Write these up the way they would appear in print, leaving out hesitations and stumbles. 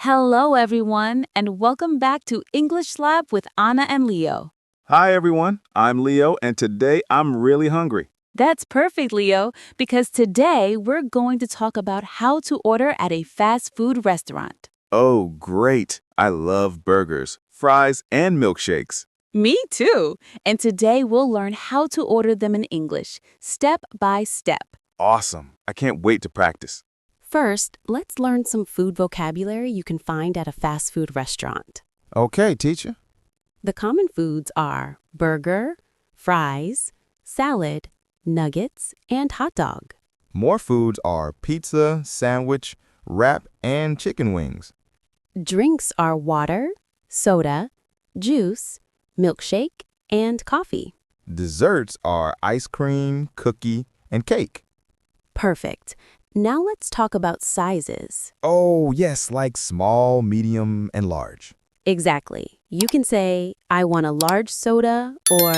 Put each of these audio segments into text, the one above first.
Hello, everyone, and welcome back to English Lab with Anna and Leo. Hi, everyone. I'm Leo, and today I'm really hungry. That's perfect, Leo, because today we're going to talk about how to order at a fast food restaurant. Oh, great. I love burgers, fries, and milkshakes. Me too. And today we'll learn how to order them in English, step by step. Awesome. I can't wait to practice. First, let's learn some food vocabulary you can find at a fast food restaurant. Okay, teacher. The common foods are burger, fries, salad, nuggets, and hot dog. More foods are pizza, sandwich, wrap, and chicken wings. Drinks are water, soda, juice, milkshake, and coffee. Desserts are ice cream, cookie, and cake. Perfect. Now let's talk about sizes. Oh, yes, like small, medium, and large. Exactly. You can say, I want a large soda, or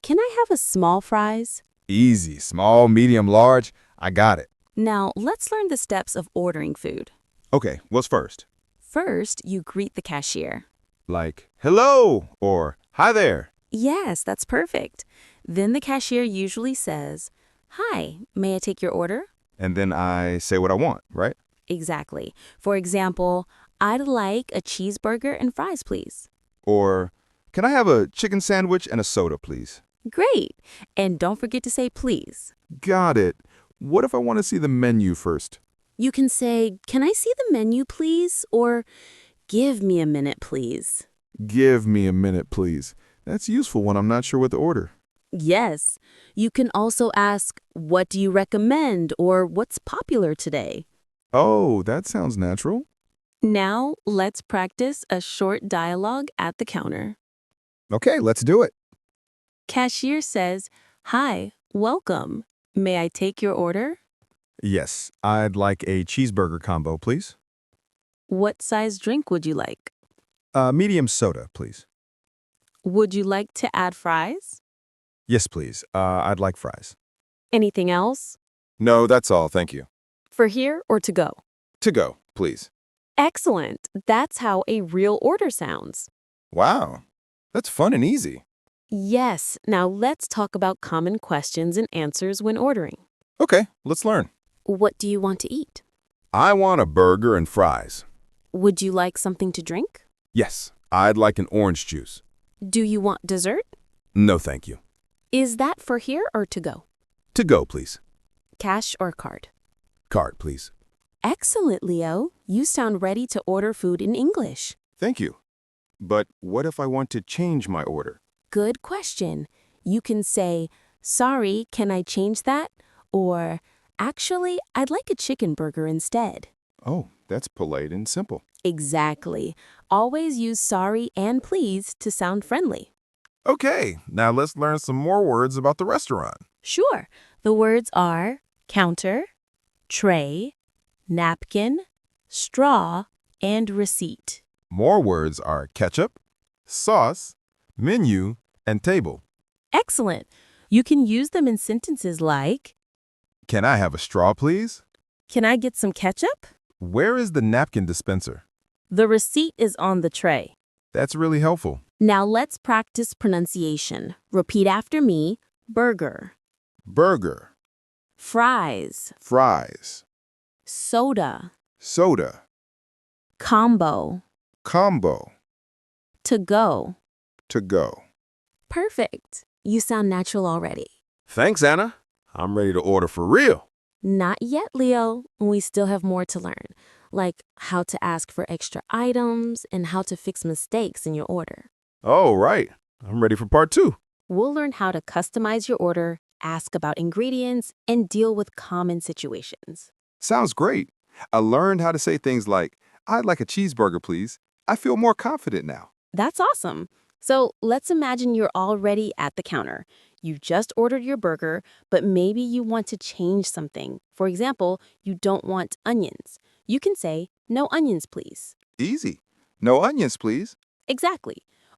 can I have a small fries? Easy. Small, medium, large. I got it. Now, let's learn the steps of ordering food. Okay, what's first? First, you greet the cashier. Like, hello, or hi there. Yes, that's perfect. Then the cashier usually says, Hi, may I take your order? And then I say what I want, right? Exactly. For example, I'd like a cheeseburger and fries, please. Or, can I have a chicken sandwich and a soda, please? Great. And don't forget to say please. Got it. What if I want to see the menu first? You can say, Can I see the menu, please? Or give me a minute, please. Give me a minute, please. That's useful when I'm not sure what to order. Yes. You can also ask, What do you recommend? Or what's popular today? Oh, that sounds natural. Now, let's practice a short dialogue at the counter. Okay, let's do it. Cashier says, Hi, welcome. May I take your order? Yes, I'd like a cheeseburger combo, please. What size drink would you like? Medium soda, please. Would you like to add fries? Yes, please. I'd like fries. Anything else? No, that's all, thank you. For here or to go? To go, please. Excellent. That's how a real order sounds. Wow, that's fun and easy. Yes. Now let's talk about common questions and answers when ordering. Okay, let's learn. What do you want to eat? I want a burger and fries. Would you like something to drink? Yes, I'd like an orange juice. Do you want dessert? No, thank you. Is that for here or to go? To go, please. Cash or card? Card, please. Excellent, Leo. You sound ready to order food in English. Thank you. But what if I want to change my order? Good question. You can say, Sorry, can I change that? Or, Actually, I'd like a chicken burger instead. Oh, that's polite and simple. Exactly. Always use sorry and please to sound friendly. Okay, now let's learn some more words about the restaurant. Sure. The words are counter, tray, napkin, straw, and receipt. More words are ketchup, sauce, menu, and table. Excellent. You can use them in sentences like, Can I have a straw, please? Can I get some ketchup? Where is the napkin dispenser? The receipt is on the tray. That's really helpful. Now let's practice pronunciation. Repeat after me. Burger, Burger, fries, fries, soda, soda, combo, combo, to go. to go. Perfect. You sound natural already. Thanks, Anna. I'm ready to order for real. Not yet, Leo. We still have more to learn, like how to ask for extra items and how to fix mistakes in your order. Oh, right. I'm ready for part 2. We'll learn how to customize your order, ask about ingredients, and deal with common situations. Sounds great. I learned how to say things like, I'd like a cheeseburger, please. I feel more confident now. That's awesome. So let's imagine you're already at the counter. You just ordered your burger, but maybe you want to change something. For example, you don't want onions. You can say, no onions, please. Easy. No onions, please. Exactly.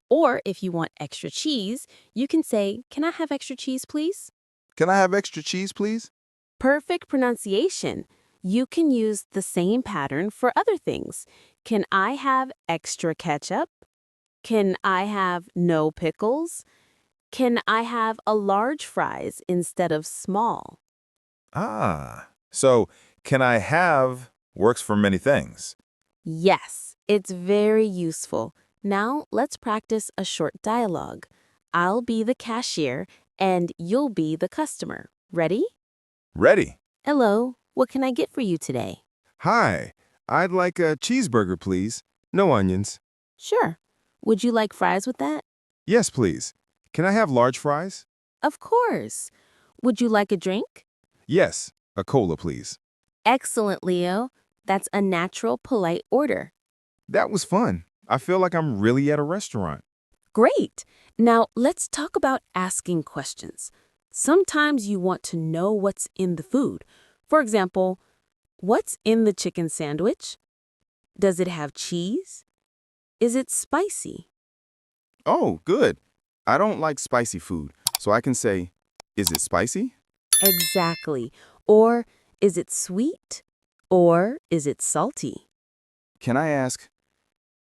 Or if you want extra cheese, you can say, can I have extra cheese, please? Can I have extra cheese, please? Perfect pronunciation. You can use the same pattern for other things. Can I have extra ketchup? Can I have no pickles? Can I have a large fries instead of small? Ah, so can I have works for many things. Yes, it's very useful. Now let's practice a short dialogue. I'll be the cashier and you'll be the customer. Ready? Ready. Hello, what can I get for you today? Hi, I'd like a cheeseburger, please. No onions. Sure. Would you like fries with that? Yes, please. Can I have large fries? Of course. Would you like a drink? Yes, a cola, please. Excellent, Leo. That's a natural, polite order. That was fun. I feel like I'm really at a restaurant. Great. Now let's talk about asking questions. Sometimes you want to know what's in the food. For example, what's in the chicken sandwich? Does it have cheese? Is it spicy? Oh, good. I don't like spicy food, so I can say, is it spicy? Exactly. Or is it sweet? Or is it salty? Can I ask,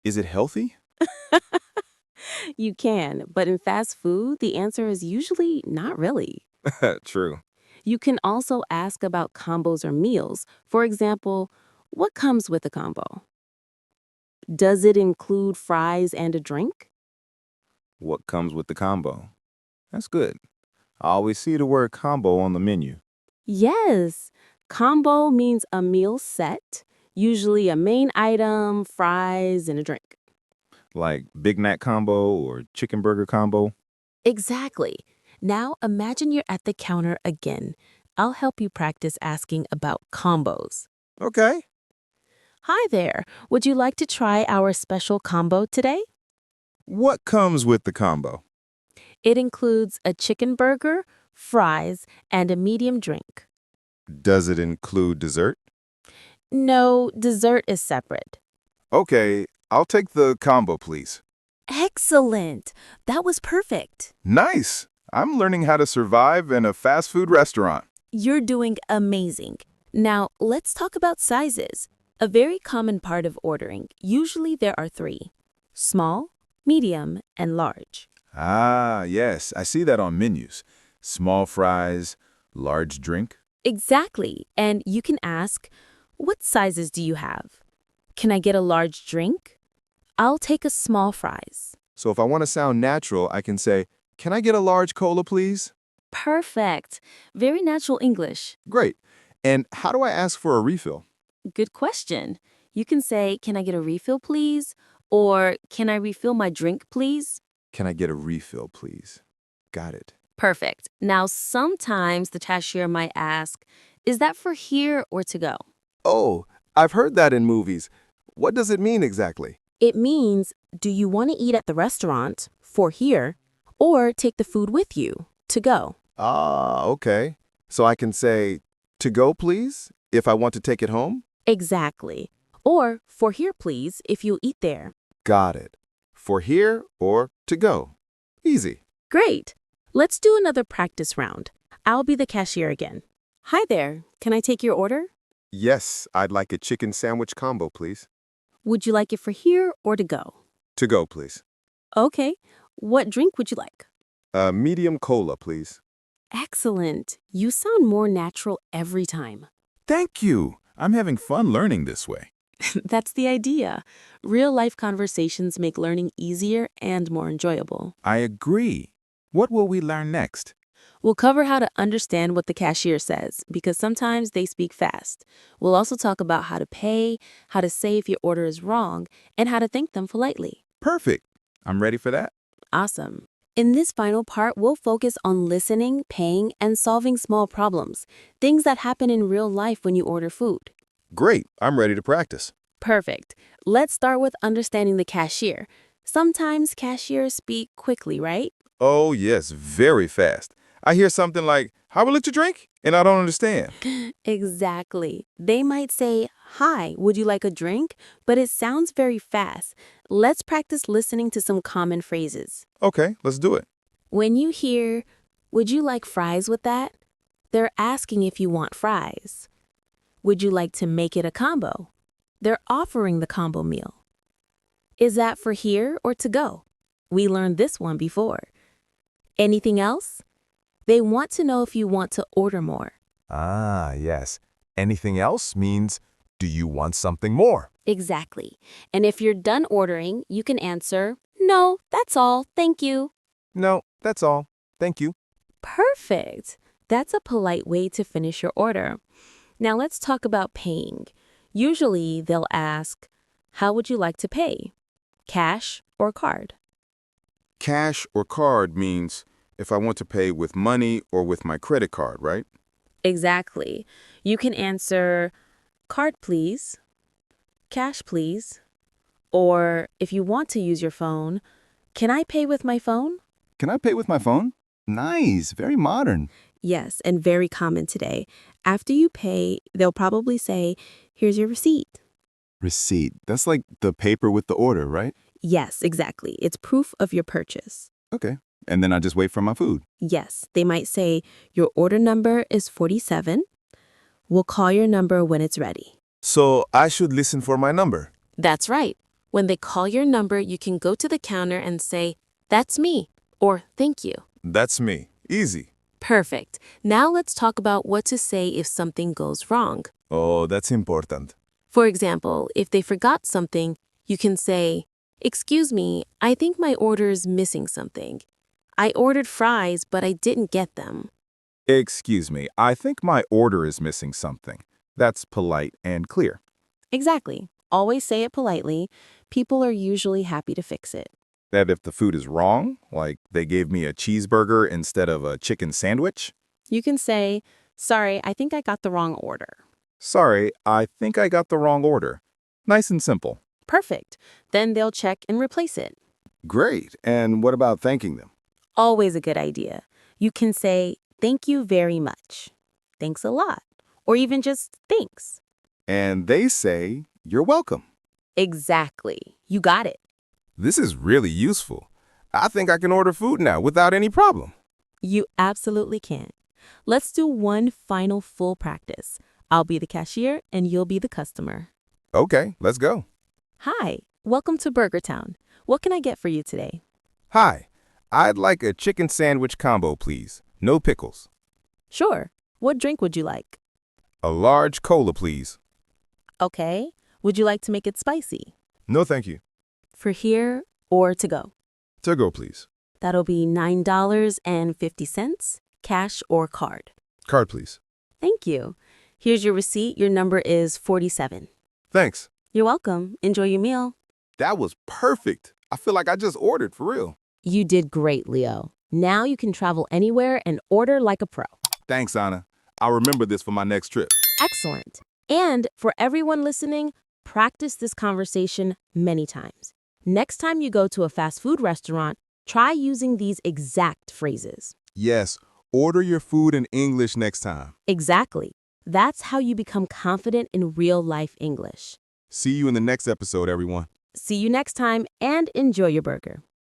is it healthy? You can, but in fast food, the answer is usually not really. True. You can also ask about combos or meals. For example, what comes with a combo? Does it include fries and a drink? What comes with the combo? That's good. I always see the word combo on the menu. Yes. Combo means a meal set, usually a main item, fries, and a drink. Like Big Mac combo or chicken burger combo. Exactly. Now imagine you're at the counter again. I'll help you practice asking about combos. Okay. Hi there. Would you like to try our special combo today? What comes with the combo? It includes a chicken burger, fries, and a medium drink. Does it include dessert? No, dessert is separate. Okay, I'll take the combo, please. Excellent. That was perfect. Nice. I'm learning how to survive in a fast food restaurant. You're doing amazing. Now, let's talk about sizes. A very common part of ordering. Usually there are three: small, medium, and large. Ah, yes, I see that on menus. Small fries, large drink. Exactly. And you can ask, what sizes do you have? Can I get a large drink? I'll take a small fries. So if I want to sound natural, I can say, can I get a large cola, please? Perfect. Very natural English. Great. And how do I ask for a refill? Good question. You can say, can I get a refill, please? Or, can I refill my drink, please? Can I get a refill, please? Got it. Perfect. Now, sometimes the cashier might ask, is that for here or to go? Oh, I've heard that in movies. What does it mean exactly? It means, do you want to eat at the restaurant, for here, or take the food with you, to go? Ah, okay. So I can say, to go, please, if I want to take it home? Exactly. Or, for here, please, if you eat there. Got it. For here or to go. Easy. Great. Let's do another practice round. I'll be the cashier again. Hi there. Can I take your order? Yes, I'd like a chicken sandwich combo, please. Would you like it for here or to go? To go, please. Okay. What drink would you like? A medium cola, please. Excellent. You sound more natural every time. Thank you. I'm having fun learning this way. That's the idea. Real-life conversations make learning easier and more enjoyable. I agree. What will we learn next? We'll cover how to understand what the cashier says, because sometimes they speak fast. We'll also talk about how to pay, how to say if your order is wrong, and how to thank them politely. Perfect. I'm ready for that. Awesome. In this final part, we'll focus on listening, paying, and solving small problems, things that happen in real life when you order food. Great. I'm ready to practice. Perfect. Let's start with understanding the cashier. Sometimes cashiers speak quickly, right? Oh, yes, very fast. I hear something like, how will it to drink? And I don't understand. Exactly. They might say, hi, would you like a drink? But it sounds very fast. Let's practice listening to some common phrases. Okay, let's do it. When you hear, would you like fries with that? They're asking if you want fries. Would you like to make it a combo? They're offering the combo meal. Is that for here or to go? We learned this one before. Anything else? They want to know if you want to order more. Ah, yes. Anything else means, do you want something more? Exactly. And if you're done ordering, you can answer, no, that's all, thank you. No, that's all. Thank you. Perfect. That's a polite way to finish your order. Now let's talk about paying. Usually they'll ask, how would you like to pay? Cash or card? Cash or card means if I want to pay with money or with my credit card, right? Exactly. You can answer, card please, cash please, or if you want to use your phone, can I pay with my phone? Can I pay with my phone? Nice, very modern. Yes, and very common today. After you pay, they'll probably say, here's your receipt. Receipt. That's like the paper with the order, right? Yes, exactly. It's proof of your purchase. Okay. And then I just wait for my food. Yes, they might say, your order number is 47. We'll call your number when it's ready. So I should listen for my number. That's right. When they call your number, you can go to the counter and say, that's me, or thank you. That's me. Easy. Perfect. Now let's talk about what to say if something goes wrong. Oh, that's important. For example, if they forgot something, you can say, excuse me, I think my order is missing something. I ordered fries, but I didn't get them. Excuse me, I think my order is missing something. That's polite and clear. Exactly. Always say it politely. People are usually happy to fix it. That if the food is wrong, like they gave me a cheeseburger instead of a chicken sandwich, You can say, sorry, I think I got the wrong order. sorry, I think I got the wrong order. Nice and simple. Perfect. Then they'll check and replace it. Great. And what about thanking them? Always a good idea. You can say, thank you very much. Thanks a lot. Or even just thanks. And they say, you're welcome. Exactly. You got it. This is really useful. I think I can order food now without any problem. You absolutely can. Let's do one final full practice. I'll be the cashier and you'll be the customer. Okay, let's go. Hi, welcome to Burger Town. What can I get for you today? Hi, I'd like a chicken sandwich combo, please. No pickles. Sure. What drink would you like? A large cola, please. Okay. Would you like to make it spicy? No, thank you. For here or to go? To go, please. That'll be $9.50, cash or card. Card, please. Thank you. Here's your receipt. Your number is 47. Thanks. You're welcome. Enjoy your meal. That was perfect. I feel like I just ordered for real. You did great, Leo. Now you can travel anywhere and order like a pro. Thanks, Anna. I'll remember this for my next trip. Excellent. And for everyone listening, practice this conversation many times. Next time you go to a fast food restaurant, try using these exact phrases. Yes, order your food in English next time. Exactly. That's how you become confident in real-life English. See you in the next episode, everyone. See you next time and enjoy your burger.